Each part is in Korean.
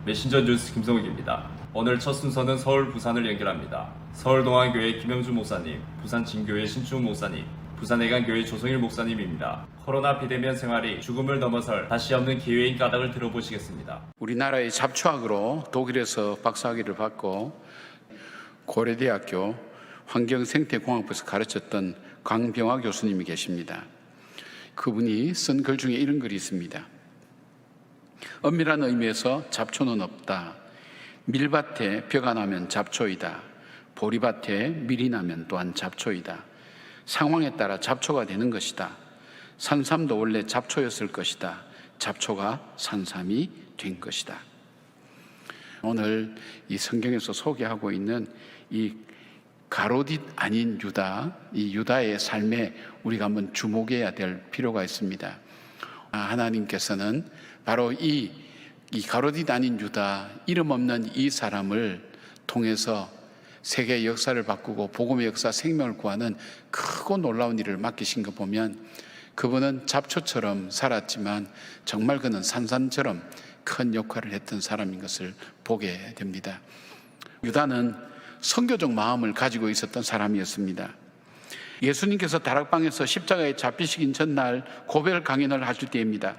메신저 뉴스 김성욱입니다. 오늘 첫 순서는 서울, 부산을 연결합니다. 서울동안교회 김영주 목사님, 부산 진교회 신충 목사님, 부산해관교회 조성일 목사님입니다. 코로나 비대면 생활이 죽음을 넘어설 다시 없는 기회인 까닭을 들어보시겠습니다. 우리나라의 잡초학으로 독일에서 박사학위를 받고 고려대학교 환경생태공학부에서 가르쳤던 강병화 교수님이 계십니다. 그분이 쓴 글 중에 이런 글이 있습니다. 엄밀한 의미에서 잡초는 없다. 밀밭에 벼가 나면 잡초이다. 보리밭에 밀이 나면 또한 잡초이다. 상황에 따라 잡초가 되는 것이다. 산삼도 원래 잡초였을 것이다. 잡초가 산삼이 된 것이다. 오늘 이 성경에서 소개하고 있는 이 가로짓 아닌 유다, 이 유다의 삶에 우리가 한번 주목해야 될 필요가 있습니다. 하나님께서는 바로 이 가로짓 아닌 유다, 이름 없는 이 사람을 통해서 세계의 역사를 바꾸고 복음의 역사, 생명을 구하는 크고 놀라운 일을 맡기신 거 보면 그분은 잡초처럼 살았지만 정말 그는 산삼처럼 큰 역할을 했던 사람인 것을 보게 됩니다. 유다는 선교적 마음을 가지고 있었던 사람이었습니다. 예수님께서 다락방에서 십자가에 잡히시긴 전날 고별 강연을 하실 때입니다.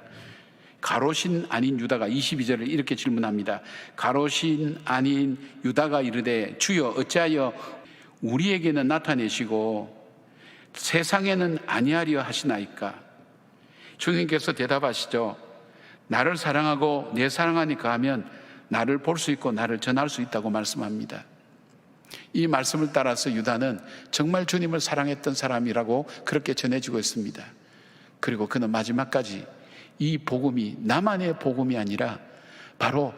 가롯인 아닌 유다가 22절을 이렇게 질문합니다. 가롯인 아닌 유다가 이르되 주여 어찌하여 우리에게는 나타내시고 세상에는 아니하리여 하시나이까? 주님께서 대답하시죠. 나를 사랑하고 내 사랑하니까 하면 나를 볼 수 있고 나를 전할 수 있다고 말씀합니다. 이 말씀을 따라서 유다는 정말 주님을 사랑했던 사람이라고 그렇게 전해지고 있습니다. 그리고 그는 마지막까지 이 복음이 나만의 복음이 아니라 바로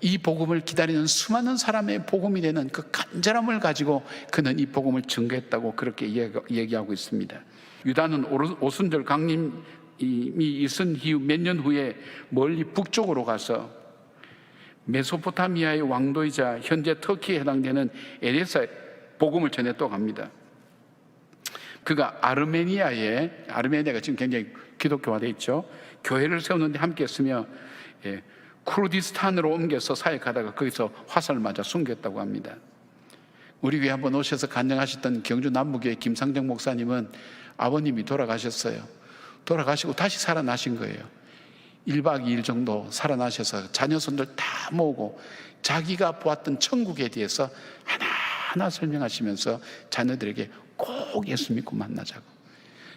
이 복음을 기다리는 수많은 사람의 복음이 되는 그 간절함을 가지고 그는 이 복음을 증거했다고 그렇게 얘기하고 있습니다. 유다는 오순절 강림이 있은 이후 몇 년 후에 멀리 북쪽으로 가서 메소포타미아의 왕도이자 현재 터키에 해당되는 에레사에 복음을 전했다고 합니다. 그가 아르메니아가 지금 굉장히 기독교화되어 있죠. 교회를 세우는데 함께 했으며 쿠르디스탄으로 옮겨서 사역하다가 거기서 화살을 맞아 숨겼다고 합니다. 우리 교회 한번 오셔서 간증하셨던 경주 남부교회 김상정 목사님은 아버님이 돌아가셨어요. 돌아가시고 다시 살아나신 거예요. 1박 2일 정도 살아나셔서 자녀손들 다 모으고 자기가 보았던 천국에 대해서 하나하나 설명하시면서 자녀들에게 꼭 예수 믿고 만나자고.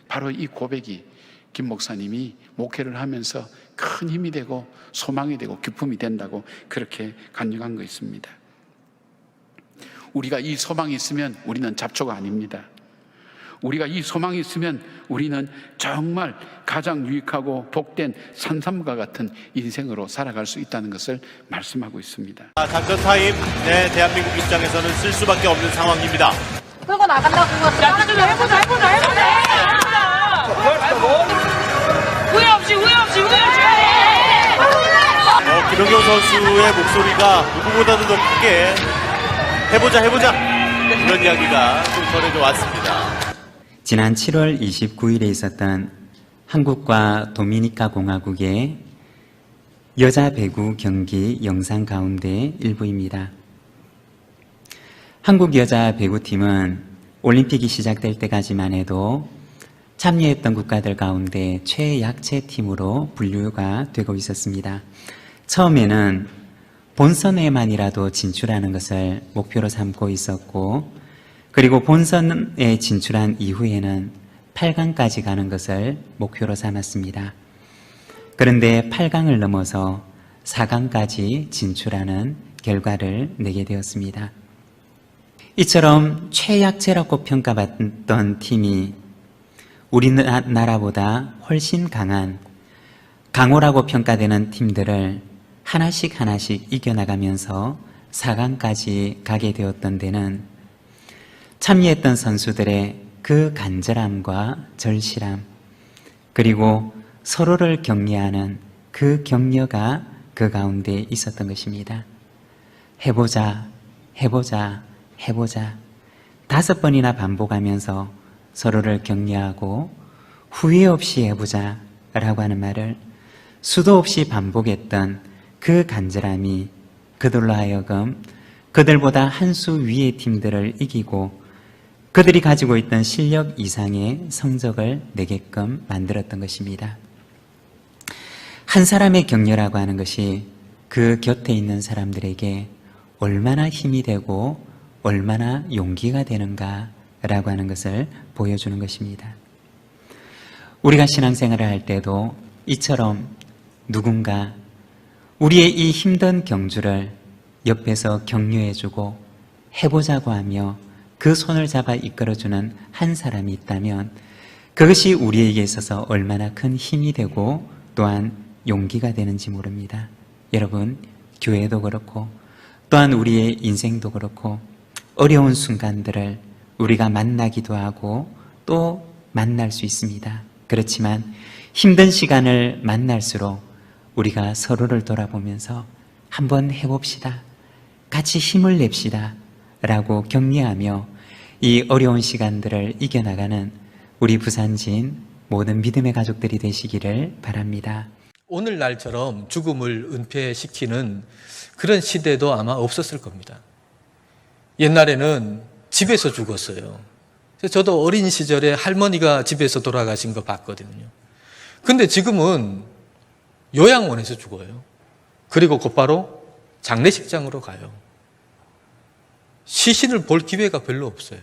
바로 이 고백이 김 목사님이 목회를 하면서 큰 힘이 되고 소망이 되고 기쁨이 된다고 그렇게 간증한 거 있습니다. 우리가 이 소망이 있으면 우리는 잡초가 아닙니다. 우리가 이 소망이 있으면 우리는 정말 가장 유익하고 복된 산삼과 같은 인생으로 살아갈 수 있다는 것을 말씀하고 있습니다. 작전 타임, 네, 대한민국 입장에서는 쓸 수밖에 없는 상황입니다. 끌고 나간다고 그거 해보자. 후회 없이. 김연경 선수의 목소리가 누구보다도 더 크게 해보자 이런 이야기가 좀 전해져 왔습니다. 지난 7월 29일에 있었던 한국과 도미니카 공화국의 여자 배구 경기 영상 가운데 일부입니다. 한국 여자 배구팀은 올림픽이 시작될 때까지만 해도 참여했던 국가들 가운데 최약체 팀으로 분류가 되고 있었습니다. 처음에는 본선에만이라도 진출하는 것을 목표로 삼고 있었고, 그리고 본선에 진출한 이후에는 8강까지 가는 것을 목표로 삼았습니다. 그런데 8강을 넘어서 4강까지 진출하는 결과를 내게 되었습니다. 이처럼 최약체라고 평가받던 팀이 우리나라보다 훨씬 강한 강호라고 평가되는 팀들을 하나씩 이겨나가면서 4강까지 가게 되었던 데는 참여했던 선수들의 그 간절함과 절실함, 그리고 서로를 격려하는 그 격려가 그 가운데 있었던 것입니다. 해보자 5번이나 반복하면서 서로를 격려하고 후회 없이 해보자 라고 하는 말을 수도 없이 반복했던 그 간절함이 그들로 하여금 그들보다 한 수 위의 팀들을 이기고 그들이 가지고 있던 실력 이상의 성적을 내게끔 만들었던 것입니다. 한 사람의 격려라고 하는 것이 그 곁에 있는 사람들에게 얼마나 힘이 되고 얼마나 용기가 되는가라고 하는 것을 보여주는 것입니다. 우리가 신앙생활을 할 때도 이처럼 누군가 우리의 이 힘든 경주를 옆에서 격려해주고 해보자고 하며 그 손을 잡아 이끌어주는 한 사람이 있다면 그것이 우리에게 있어서 얼마나 큰 힘이 되고 또한 용기가 되는지 모릅니다. 여러분, 교회도 그렇고 또한 우리의 인생도 그렇고 어려운 순간들을 우리가 만나기도 하고 또 만날 수 있습니다. 그렇지만 힘든 시간을 만날수록 우리가 서로를 돌아보면서 한번 해봅시다. 같이 힘을 냅시다. 라고 격려하며 이 어려운 시간들을 이겨나가는 우리 부산진 모든 믿음의 가족들이 되시기를 바랍니다. 오늘날처럼 죽음을 은폐시키는 그런 시대도 아마 없었을 겁니다. 옛날에는 집에서 죽었어요. 저도 어린 시절에 할머니가 집에서 돌아가신 거 봤거든요. 근데 지금은 요양원에서 죽어요. 그리고 곧바로 장례식장으로 가요. 시신을 볼 기회가 별로 없어요.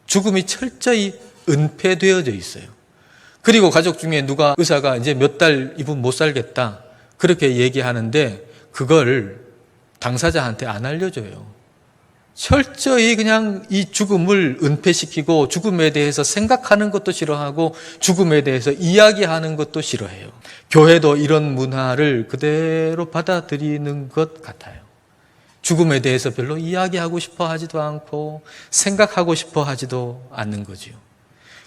죽음이 철저히 은폐되어져 있어요. 그리고 가족 중에 누가 의사가 이제 몇 달 이분 못 살겠다 그렇게 얘기하는데 그걸 당사자한테 안 알려줘요. 철저히 그냥 이 죽음을 은폐시키고 죽음에 대해서 생각하는 것도 싫어하고 죽음에 대해서 이야기하는 것도 싫어해요. 교회도 이런 문화를 그대로 받아들이는 것 같아요. 죽음에 대해서 별로 이야기하고 싶어 하지도 않고 생각하고 싶어 하지도 않는 거지요.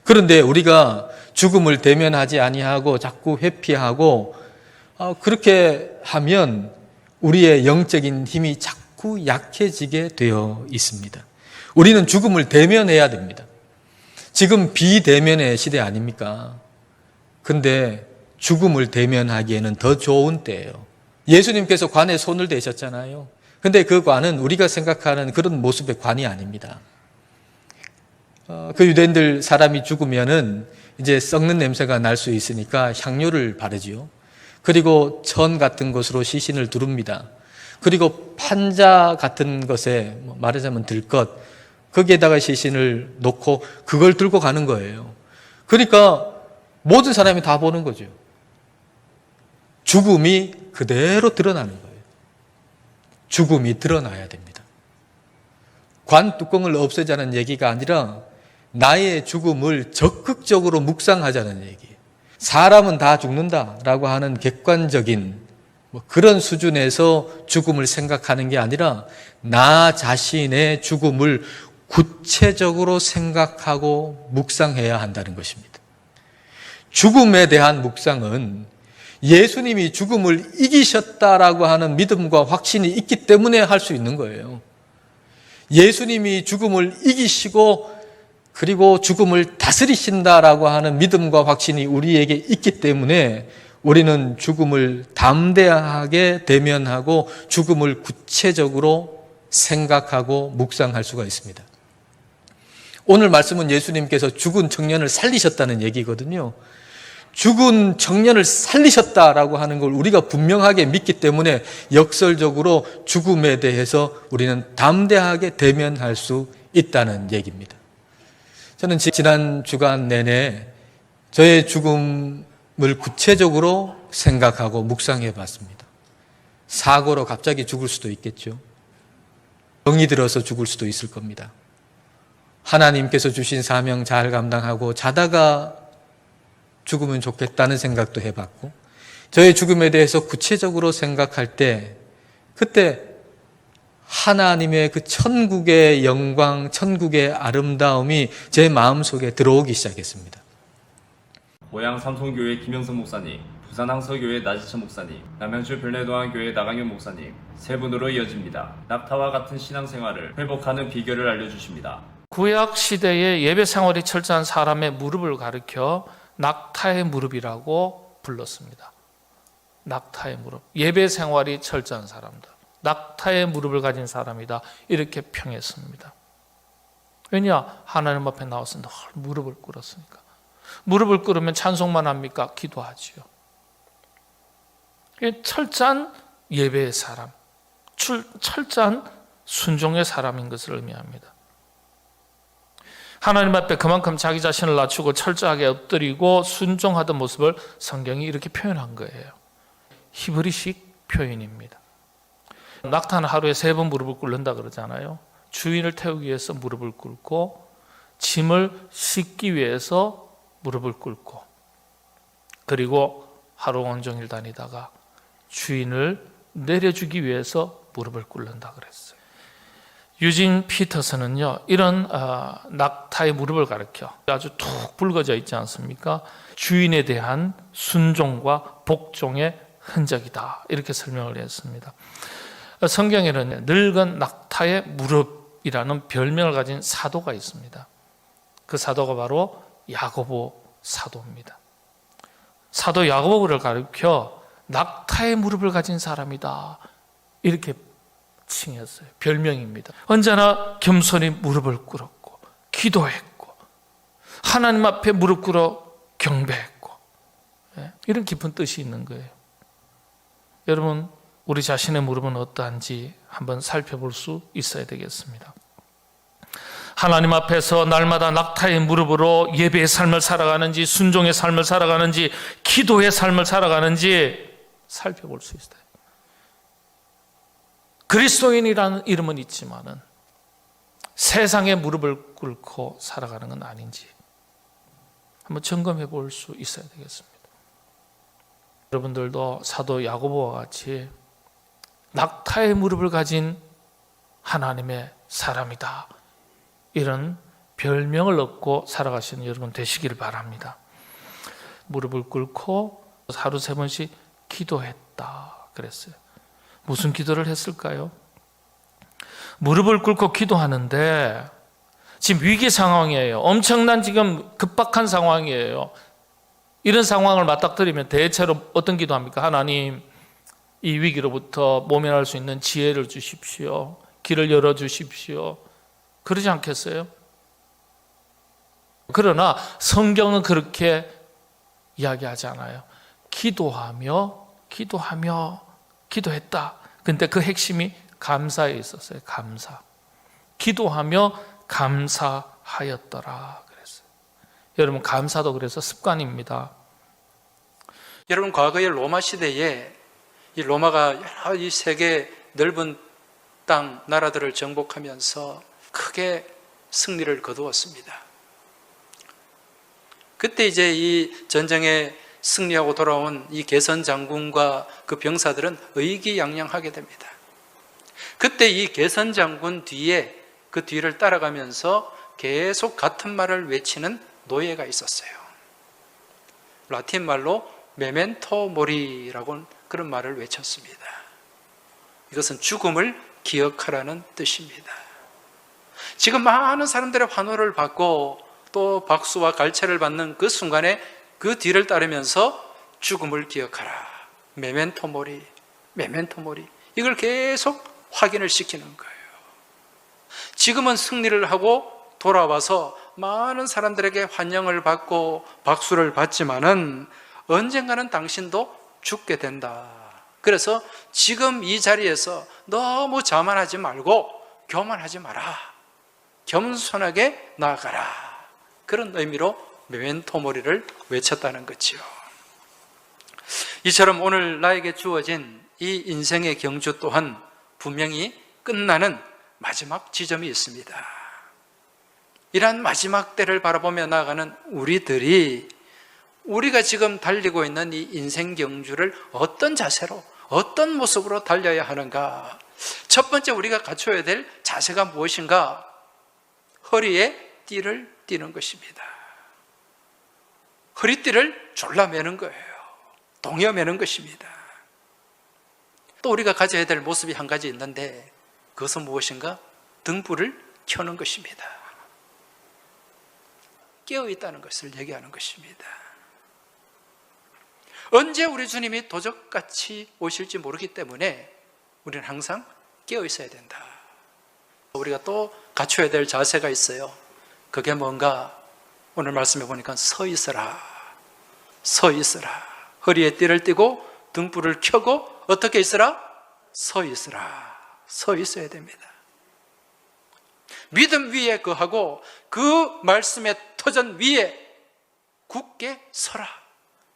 그런데 우리가 죽음을 대면하지 아니하고 자꾸 회피하고 그렇게 하면 우리의 영적인 힘이 자꾸 약해지게 되어 있습니다. 우리는 죽음을 대면해야 됩니다. 지금 비대면의 시대 아닙니까? 근데 죽음을 대면하기에는 더 좋은 때예요. 예수님께서 관에 손을 대셨잖아요. 근데 그 관은 우리가 생각하는 그런 모습의 관이 아닙니다. 그 유대인들 사람이 죽으면은 이제 썩는 냄새가 날 수 있으니까 향료를 바르지요. 그리고 천 같은 것으로 시신을 두릅니다. 그리고 판자 같은 것에 말하자면 들것 거기에다가 시신을 놓고 그걸 들고 가는 거예요. 그러니까 모든 사람이 다 보는 거죠. 죽음이 그대로 드러나는 거예요. 죽음이 드러나야 됩니다. 관 뚜껑을 없애자는 얘기가 아니라 나의 죽음을 적극적으로 묵상하자는 얘기예요. 사람은 다 죽는다라고 하는 객관적인 그런 수준에서 죽음을 생각하는 게 아니라 나 자신의 죽음을 구체적으로 생각하고 묵상해야 한다는 것입니다. 죽음에 대한 묵상은 예수님이 죽음을 이기셨다라고 하는 믿음과 확신이 있기 때문에 할 수 있는 거예요. 예수님이 죽음을 이기시고 그리고 죽음을 다스리신다라고 하는 믿음과 확신이 우리에게 있기 때문에 우리는 죽음을 담대하게 대면하고 죽음을 구체적으로 생각하고 묵상할 수가 있습니다. 오늘 말씀은 예수님께서 죽은 청년을 살리셨다는 얘기거든요. 죽은 청년을 살리셨다라고 하는 걸 우리가 분명하게 믿기 때문에 역설적으로 죽음에 대해서 우리는 담대하게 대면할 수 있다는 얘기입니다. 저는 지난 주간 내내 저의 죽음을 구체적으로 생각하고 묵상해 봤습니다. 사고로 갑자기 죽을 수도 있겠죠. 병이 들어서 죽을 수도 있을 겁니다. 하나님께서 주신 사명 잘 감당하고 자다가 죽으면 좋겠다는 생각도 해봤고 저의 죽음에 대해서 구체적으로 생각할 때 그때 하나님의 그 천국의 영광, 천국의 아름다움이 제 마음속에 들어오기 시작했습니다. 고양 삼성교회 김영선 목사님, 부산 항서교회 나지천 목사님, 남양주 별내도안교회 나강현 목사님 세 분으로 이어집니다. 낙타와 같은 신앙생활을 회복하는 비결을 알려주십니다. 구약 시대의 예배 생활이 철저한 사람의 무릎을 가리켜 낙타의 무릎이라고 불렀습니다. 낙타의 무릎. 예배 생활이 철저한 사람들. 낙타의 무릎을 가진 사람이다. 이렇게 평했습니다. 왜냐? 하나님 앞에 나와서 늘 무릎을 꿇었으니까. 무릎을 꿇으면 찬송만 합니까? 기도하지요. 철저한 예배의 사람, 철저한 순종의 사람인 것을 의미합니다. 하나님 앞에 그만큼 자기 자신을 낮추고 철저하게 엎드리고 순종하던 모습을 성경이 이렇게 표현한 거예요. 히브리식 표현입니다. 낙타는 하루에 3번 무릎을 꿇는다 그러잖아요. 주인을 태우기 위해서 무릎을 꿇고, 짐을 싣기 위해서 무릎을 꿇고, 그리고 하루 온종일 다니다가 주인을 내려주기 위해서 무릎을 꿇는다 그랬어요. 유진 피터슨은요, 이런 낙타의 무릎을 가리켜 아주 툭 붉어져 있지 않습니까? 주인에 대한 순종과 복종의 흔적이다, 이렇게 설명을 했습니다. 성경에는 늙은 낙타의 무릎이라는 별명을 가진 사도가 있습니다. 그 사도가 바로 야고보 사도입니다. 사도 야고보를 가리켜 낙타의 무릎을 가진 사람이다, 이렇게 칭했어요. 별명입니다. 언제나 겸손히 무릎을 꿇었고 기도했고 하나님 앞에 무릎 꿇어 경배했고, 이런 깊은 뜻이 있는 거예요. 여러분, 우리 자신의 무릎은 어떠한지 한번 살펴볼 수 있어야 되겠습니다. 하나님 앞에서 날마다 낙타의 무릎으로 예배의 삶을 살아가는지, 순종의 삶을 살아가는지, 기도의 삶을 살아가는지 살펴볼 수 있어요. 그리스도인이라는 이름은 있지만은 세상에 무릎을 꿇고 살아가는 건 아닌지 한번 점검해 볼 수 있어야 되겠습니다. 여러분들도 사도 야고보와 같이 낙타의 무릎을 가진 하나님의 사람이다, 이런 별명을 얻고 살아가시는 여러분 되시기를 바랍니다. 무릎을 꿇고 하루 3번씩 기도했다 그랬어요. 무슨 기도를 했을까요? 무릎을 꿇고 기도하는데 지금 위기 상황이에요. 엄청난 지금 급박한 상황이에요. 이런 상황을 맞닥뜨리면 대체로 어떤 기도합니까? 하나님, 이 위기로부터 모면할 수 있는 지혜를 주십시오. 길을 열어주십시오. 그러지 않겠어요? 그러나 성경은 그렇게 이야기하지 않아요. 기도했다. 근데 그 핵심이 감사에 있었어요. 감사. 기도하며 감사하였더라 그랬어요. 여러분, 감사도 그래서 습관입니다. 여러분, 과거의 로마 시대에 이 로마가 여러 이 세계 넓은 땅 나라들을 정복하면서 크게 승리를 거두었습니다. 그때 이제 이 전쟁에 승리하고 돌아온 이 개선 장군과 그 병사들은 의기양양하게 됩니다. 그때 이 개선 장군 뒤에, 그 뒤를 따라가면서 계속 같은 말을 외치는 노예가 있었어요. 라틴 말로 메멘토 모리라고 그런 말을 외쳤습니다. 이것은 죽음을 기억하라는 뜻입니다. 지금 많은 사람들의 환호를 받고 또 박수와 갈채를 받는 그 순간에 그 뒤를 따르면서 죽음을 기억하라, 메멘토 모리, 이걸 계속 확인을 시키는 거예요. 지금은 승리를 하고 돌아와서 많은 사람들에게 환영을 받고 박수를 받지만은 언젠가는 당신도 죽게 된다. 그래서 지금 이 자리에서 너무 자만하지 말고 교만하지 마라, 겸손하게 나아가라, 그런 의미로 메멘토 모리를 외쳤다는 거지요. 이처럼 오늘 나에게 주어진 이 인생의 경주 또한 분명히 끝나는 마지막 지점이 있습니다. 이러한 마지막 때를 바라보며 나아가는 우리가 지금 달리고 있는 이 인생 경주를 어떤 자세로, 어떤 모습으로 달려야 하는가? 첫 번째 우리가 갖춰야 될 자세가 무엇인가? 허리에 띠를 띠는 것입니다. 허리띠를 졸라매는 거예요. 동여매는 것입니다. 또 우리가 가져야 될 모습이 한 가지 있는데 그것은 무엇인가? 등불을 켜는 것입니다. 깨어있다는 것을 얘기하는 것입니다. 언제 우리 주님이 도적같이 오실지 모르기 때문에 우리는 항상 깨어 있어야 된다. 우리가 또 갖춰야 될 자세가 있어요. 그게 뭔가 오늘 말씀해 보니까 서 있어라. 서 있어라. 허리에 띠를 띠고 등불을 켜고 어떻게 있어라? 서 있어라. 서 있어야 됩니다. 믿음 위에 거하고 그 말씀의 터전 위에 굳게 서라.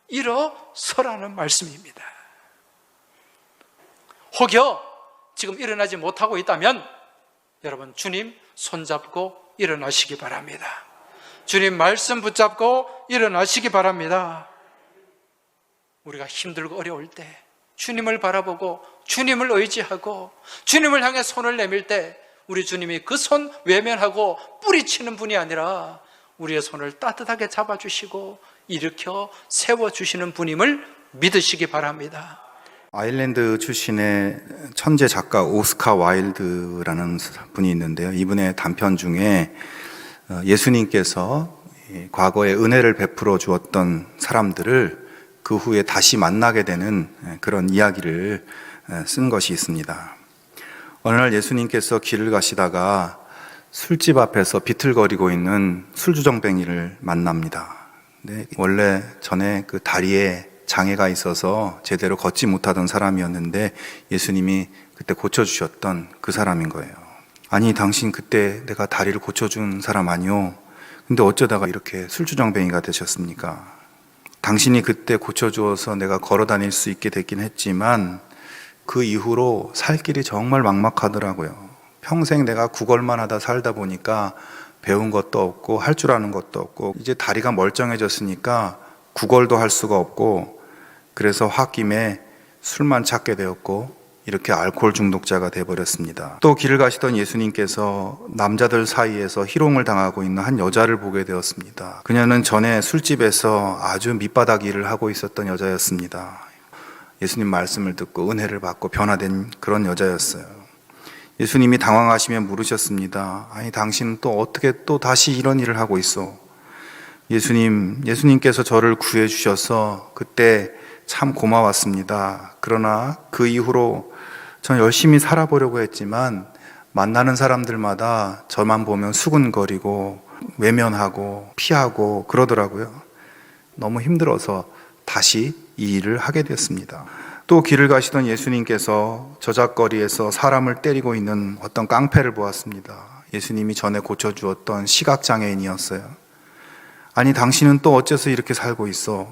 일어서라는 말씀입니다. 혹여 지금 일어나지 못하고 있다면 여러분 주님 손잡고 일어나시기 바랍니다. 주님 말씀 붙잡고 일어나시기 바랍니다. 우리가 힘들고 어려울 때 주님을 바라보고 주님을 의지하고 주님을 향해 손을 내밀 때 우리 주님이 그 손 외면하고 뿌리치는 분이 아니라 우리의 손을 따뜻하게 잡아주시고 일으켜 세워주시는 분임을 믿으시기 바랍니다. 아일랜드 출신의 천재 작가 오스카 와일드라는 분이 있는데요. 이분의 단편 중에 예수님께서 과거에 은혜를 베풀어 주었던 사람들을 그 후에 다시 만나게 되는 그런 이야기를 쓴 것이 있습니다. 어느 날 예수님께서 길을 가시다가 술집 앞에서 비틀거리고 있는 술주정뱅이를 만납니다. 근데 원래 전에 그 다리에 장애가 있어서 제대로 걷지 못하던 사람이었는데 예수님이 그때 고쳐주셨던 그 사람인 거예요. 아니, 당신 그때 내가 다리를 고쳐준 사람 아니요? 근데 어쩌다가 이렇게 술주정뱅이가 되셨습니까? 당신이 그때 고쳐주어서 내가 걸어 다닐 수 있게 됐긴 했지만 그 이후로 살 길이 정말 막막하더라고요. 평생 내가 구걸만 하다 살다 보니까 배운 것도 없고 할 줄 아는 것도 없고 이제 다리가 멀쩡해졌으니까 구걸도 할 수가 없고 그래서 홧김에 술만 찾게 되었고 이렇게 알코올 중독자가 되어버렸습니다. 또 길을 가시던 예수님께서 남자들 사이에서 희롱을 당하고 있는 한 여자를 보게 되었습니다. 그녀는 전에 술집에서 아주 밑바닥 일을 하고 있었던 여자였습니다. 예수님 말씀을 듣고 은혜를 받고 변화된 그런 여자였어요. 예수님이 당황하시며 물으셨습니다. 아니, 당신은 또 어떻게 또 다시 이런 일을 하고 있어? 예수님께서 저를 구해주셔서 그때 참 고마웠습니다. 그러나 그 이후로 전 열심히 살아보려고 했지만 만나는 사람들마다 저만 보면 수근거리고 외면하고 피하고 그러더라고요. 너무 힘들어서 다시 이 일을 하게 됐습니다. 또 길을 가시던 예수님께서 저작거리에서 사람을 때리고 있는 어떤 깡패를 보았습니다. 예수님이 전에 고쳐주었던 시각장애인이었어요. 아니, 당신은 또 어째서 이렇게 살고 있어?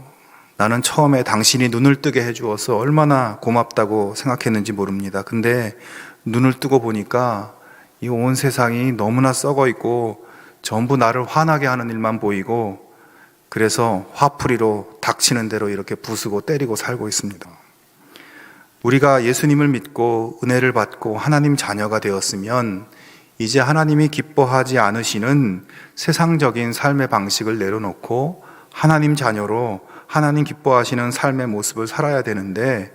나는 처음에 당신이 눈을 뜨게 해주어서 얼마나 고맙다고 생각했는지 모릅니다. 근데 눈을 뜨고 보니까 이 온 세상이 너무나 썩어 있고 전부 나를 화나게 하는 일만 보이고 그래서 화풀이로 닥치는 대로 이렇게 부수고 때리고 살고 있습니다. 우리가 예수님을 믿고 은혜를 받고 하나님 자녀가 되었으면 이제 하나님이 기뻐하지 않으시는 세상적인 삶의 방식을 내려놓고 하나님 자녀로 하나님 기뻐하시는 삶의 모습을 살아야 되는데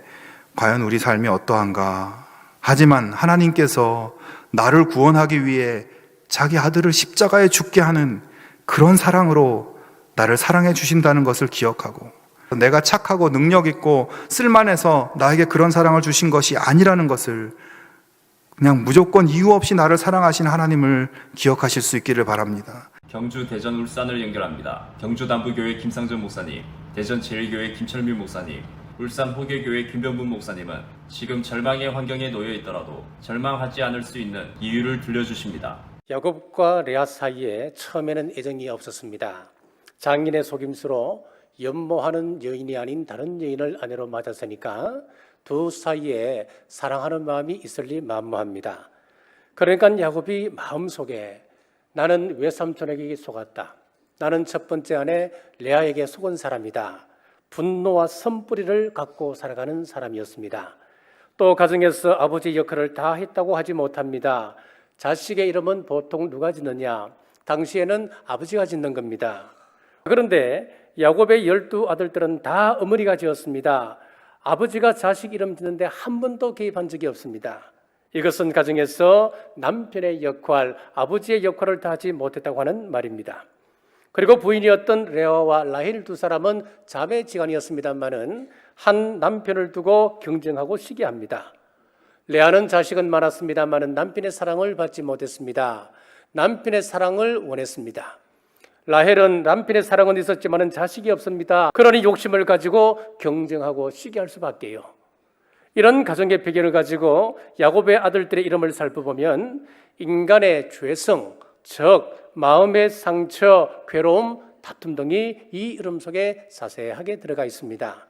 과연 우리 삶이 어떠한가? 하지만 하나님께서 나를 구원하기 위해 자기 아들을 십자가에 죽게 하는 그런 사랑으로 나를 사랑해 주신다는 것을 기억하고 내가 착하고 능력 있고 쓸만해서 나에게 그런 사랑을 주신 것이 아니라는 것을 그냥 무조건 이유 없이 나를 사랑하신 하나님을 기억하실 수 있기를 바랍니다. 경주, 대전, 울산을 연결합니다. 경주 남부교회 김상전 목사님, 대전 제1교회 김철민 목사님, 울산 호계교회 김병분 목사님은 지금 절망의 환경에 놓여 있더라도 절망하지 않을 수 있는 이유를 들려주십니다. 야곱과 레아 사이에 처음에는 애정이 없었습니다. 장인의 속임수로 연모하는 여인이 아닌 다른 여인을 아내로 맞았으니까 두 사이에 사랑하는 마음이 있을리 만무합니다. 그러니까 야곱이 마음속에 나는 외삼촌에게 속았다. 나는 첫 번째 아내 레아에게 속은 사람이다. 분노와 선뿌리를 갖고 살아가는 사람이었습니다. 또 가정에서 아버지 역할을 다 했다고 하지 못합니다. 자식의 이름은 보통 누가 짓느냐? 당시에는 아버지가 짓는 겁니다. 그런데 야곱의 12아들들은 다 어머니가 지었습니다. 아버지가 자식 이름 짓는데 한 번도 개입한 적이 없습니다. 이것은 가정에서 남편의 역할, 아버지의 역할을 다 하지 못했다고 하는 말입니다. 그리고 부인이었던 레아와 라헬 두 사람은 자매지간이었습니다마는 한 남편을 두고 경쟁하고 시기합니다. 레아는 자식은 많았습니다마는 남편의 사랑을 받지 못했습니다. 남편의 사랑을 원했습니다. 라헬은 남편의 사랑은 있었지만 자식이 없습니다. 그러니 욕심을 가지고 경쟁하고 시기할 수밖에요. 이런 가정의 배경을 가지고 야곱의 아들들의 이름을 살펴보면 인간의 죄성, 즉 마음의 상처, 괴로움, 다툼 등이 이 이름 속에 자세하게 들어가 있습니다.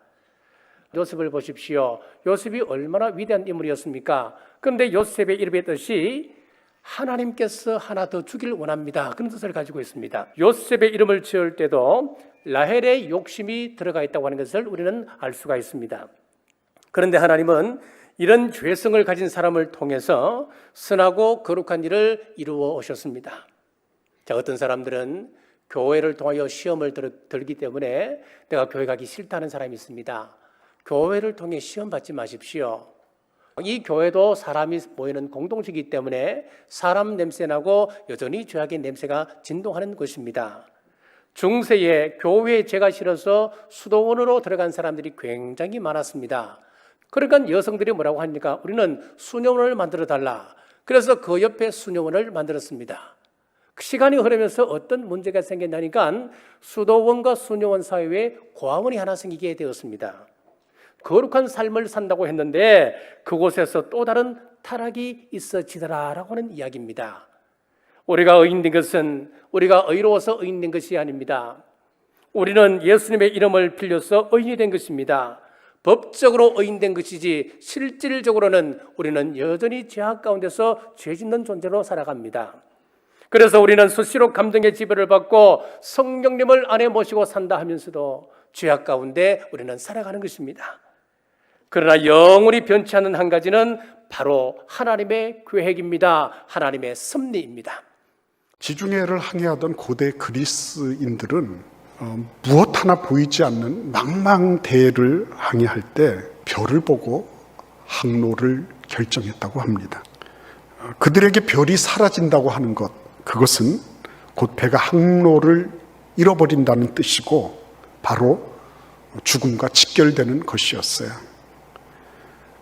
요셉을 보십시오. 요셉이 얼마나 위대한 인물이었습니까? 그런데 요셉의 이름의 뜻이 하나님께서 하나 더 주길 원합니다. 그런 뜻을 가지고 있습니다. 요셉의 이름을 지을 때도 라헬의 욕심이 들어가 있다고 하는 것을 우리는 알 수가 있습니다. 그런데 하나님은 이런 죄성을 가진 사람을 통해서 선하고 거룩한 일을 이루어 오셨습니다. 자, 어떤 사람들은 교회를 통하여 시험을 들기 때문에 내가 교회 가기 싫다는 사람이 있습니다. 교회를 통해 시험 받지 마십시오. 이 교회도 사람이 모이는 공동체이기 때문에 사람 냄새나고 여전히 죄악의 냄새가 진동하는 곳입니다. 중세에 교회에 죄가 싫어서 수도원으로 들어간 사람들이 굉장히 많았습니다. 그러니까 여성들이 뭐라고 하니까 우리는 수녀원을 만들어 달라. 그래서 그 옆에 수녀원을 만들었습니다. 시간이 흐르면서 어떤 문제가 생긴다니까 수도원과 수녀원 사이에 고아원이 하나 생기게 되었습니다. 거룩한 삶을 산다고 했는데 그곳에서 또 다른 타락이 있어지더라라고 하는 이야기입니다. 우리가 의인된 것은 우리가 의로워서 의인된 것이 아닙니다. 우리는 예수님의 이름을 빌려서 의인이 된 것입니다. 법적으로 의인된 것이지 실질적으로는 우리는 여전히 죄악 가운데서 죄짓는 존재로 살아갑니다. 그래서 우리는 수시로 감동의 지배를 받고 성령님을 안에 모시고 산다 하면서도 죄악 가운데 우리는 살아가는 것입니다. 그러나 영원히 변치 않는 한 가지는 바로 하나님의 계획입니다. 하나님의 섭리입니다. 지중해를 항해하던 고대 그리스인들은 무엇 하나 보이지 않는 망망대해를 항해할 때 별을 보고 항로를 결정했다고 합니다. 그들에게 별이 사라진다고 하는 것, 그것은 곧 배가 항로를 잃어버린다는 뜻이고 바로 죽음과 직결되는 것이었어요.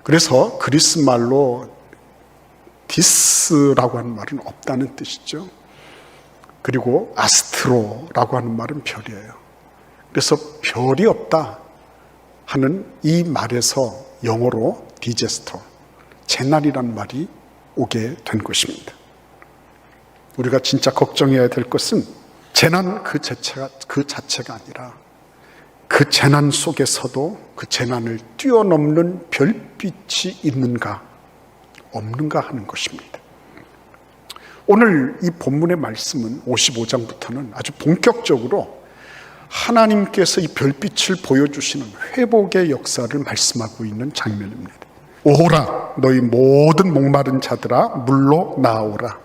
그래서 그리스 말로 디스라고 하는 말은 없다는 뜻이죠. 그리고 아스트로라고 하는 말은 별이에요. 그래서 별이 없다 하는 이 말에서 영어로 디제스터, 재난이란 말이 오게 된 것입니다. 우리가 진짜 걱정해야 될 것은 재난 그 자체가 아니라 그 재난 속에서도 그 재난을 뛰어넘는 별빛이 있는가 없는가 하는 것입니다. 오늘 이 본문의 말씀은 55장부터는 아주 본격적으로 하나님께서 이 별빛을 보여주시는 회복의 역사를 말씀하고 있는 장면입니다. 오라 너희 모든 목마른 자들아 물로 나오라.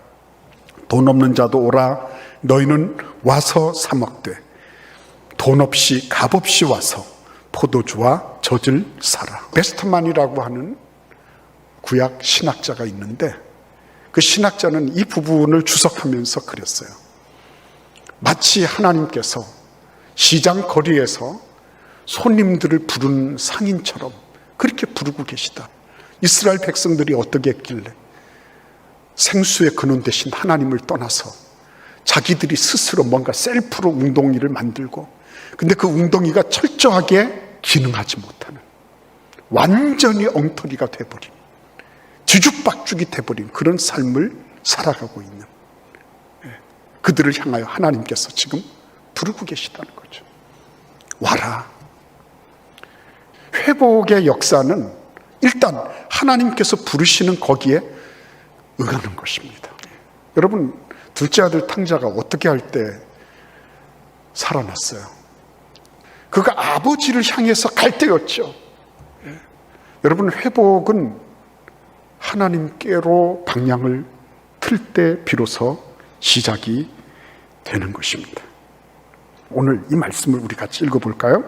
돈 없는 자도 오라. 너희는 와서 사 먹되 돈 없이 값 없이 와서 포도주와 젖을 사라. 베스트만이라고 하는 구약 신학자가 있는데 그 신학자는 이 부분을 주석하면서 그랬어요. 마치 하나님께서 시장 거리에서 손님들을 부르는 상인처럼 그렇게 부르고 계시다. 이스라엘 백성들이 어떻게 했길래 생수의 근원 대신 하나님을 떠나서 자기들이 스스로 뭔가 셀프로 웅덩이를 만들고, 근데 그 웅덩이가 철저하게 기능하지 못하는, 완전히 엉터리가 돼버린, 뒤죽박죽이 돼버린 그런 삶을 살아가고 있는 그들을 향하여 하나님께서 지금 부르고 계시다는 거죠. 와라. 회복의 역사는 일단 하나님께서 부르시는 거기에 응하는 것입니다. 여러분, 둘째 아들 탕자가 어떻게 할 때 살아났어요? 그가 아버지를 향해서 갈 때였죠. 여러분, 회복은 하나님께로 방향을 틀 때 비로소 시작이 되는 것입니다. 오늘 이 말씀을 우리 같이 읽어볼까요?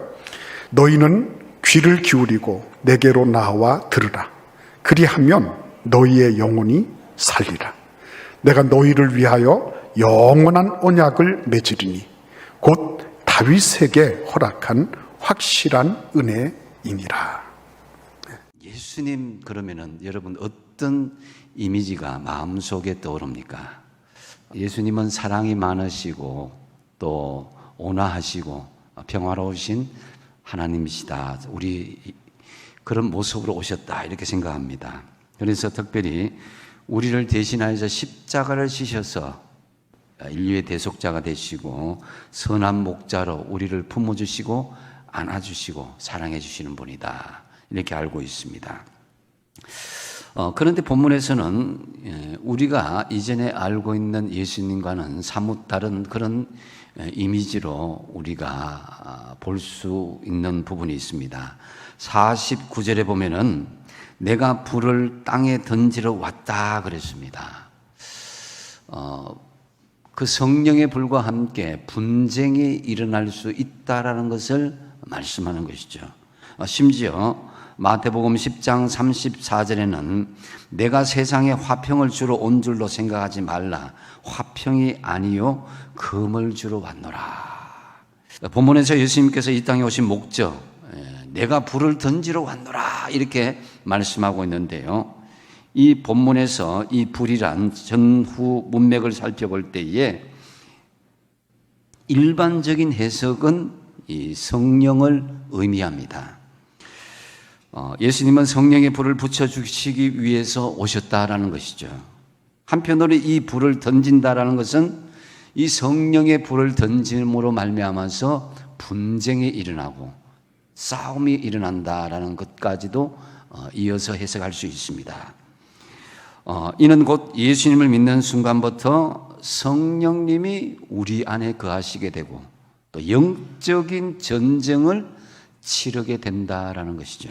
너희는 귀를 기울이고 내게로 나와 들으라. 그리하면 너희의 영혼이 살리라. 내가 너희를 위하여 영원한 언약을 맺으리니 곧 다윗에게 허락한 확실한 은혜이니라. 예수님 그러면은 여러분 어떤 이미지가 마음속에 떠오릅니까? 예수님은 사랑이 많으시고 또 온화하시고 평화로우신 하나님이시다. 우리 그런 모습으로 오셨다 이렇게 생각합니다. 그래서 특별히 우리를 대신하여서 십자가를 지셔서 인류의 대속자가 되시고 선한 목자로 우리를 품어주시고 안아주시고 사랑해주시는 분이다 이렇게 알고 있습니다. 그런데 본문에서는 우리가 이전에 알고 있는 예수님과는 사뭇 다른 그런 이미지로 우리가 볼 수 있는 부분이 있습니다. 49절에 보면은 내가 불을 땅에 던지러 왔다 그랬습니다. 그 성령의 불과 함께 분쟁이 일어날 수 있다라는 것을 말씀하는 것이죠. 심지어 마태복음 10장 34절에는 내가 세상에 화평을 주러 온 줄로 생각하지 말라. 화평이 아니요 금을 주러 왔노라. 본문에서 예수님께서 이 땅에 오신 목적, 내가 불을 던지러 왔노라 이렇게 말씀하고 있는데요. 이 본문에서 이 불이란 전후 문맥을 살펴볼 때에 일반적인 해석은 이 성령을 의미합니다. 예수님은 성령의 불을 붙여주시기 위해서 오셨다라는 것이죠. 한편으로 이 불을 던진다라는 것은 이 성령의 불을 던짐으로 말미암아서 분쟁이 일어나고 싸움이 일어난다라는 것까지도 이어서 해석할 수 있습니다. 이는 곧 예수님을 믿는 순간부터 성령님이 우리 안에 거하시게 되고 또 영적인 전쟁을 치르게 된다라는 것이죠.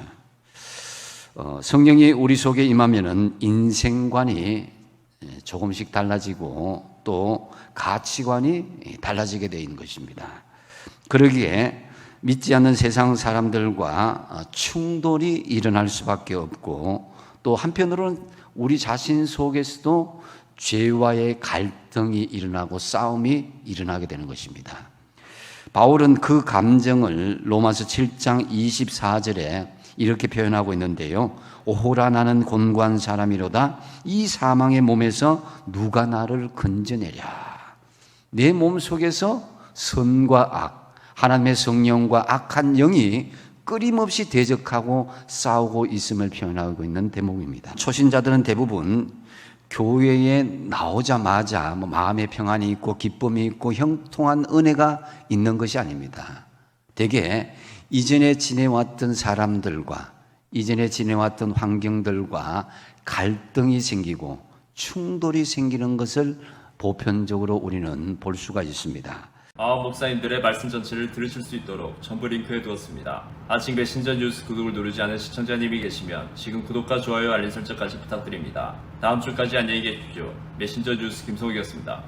성령이 우리 속에 임하면은 인생관이 조금씩 달라지고 또 가치관이 달라지게 되는 것입니다. 그러기에 믿지 않는 세상 사람들과 충돌이 일어날 수밖에 없고 또 한편으로는 우리 자신 속에서도 죄와의 갈등이 일어나고 싸움이 일어나게 되는 것입니다. 바울은 그 감정을 로마서 7장 24절에 이렇게 표현하고 있는데요. 오호라 나는 곤고한 사람이로다. 이 사망의 몸에서 누가 나를 건져내랴. 내 몸 속에서 선과 악, 하나님의 성령과 악한 영이 끊임없이 대적하고 싸우고 있음을 표현하고 있는 대목입니다. 초신자들은 대부분 교회에 나오자마자 마음의 평안이 있고 기쁨이 있고 형통한 은혜가 있는 것이 아닙니다. 대개 이전에 지내왔던 사람들과 이전에 지내왔던 환경들과 갈등이 생기고 충돌이 생기는 것을 보편적으로 우리는 볼 수가 있습니다. 목사님들의 말씀 전체를 들으실 수 있도록 전부 링크해 두었습니다. 아직 메신저 뉴스 구독을 누르지 않은 시청자님이 계시면 지금 구독과 좋아요 알림 설정까지 부탁드립니다. 다음 주까지 안녕히 계십시오. 메신저 뉴스 김성욱이었습니다.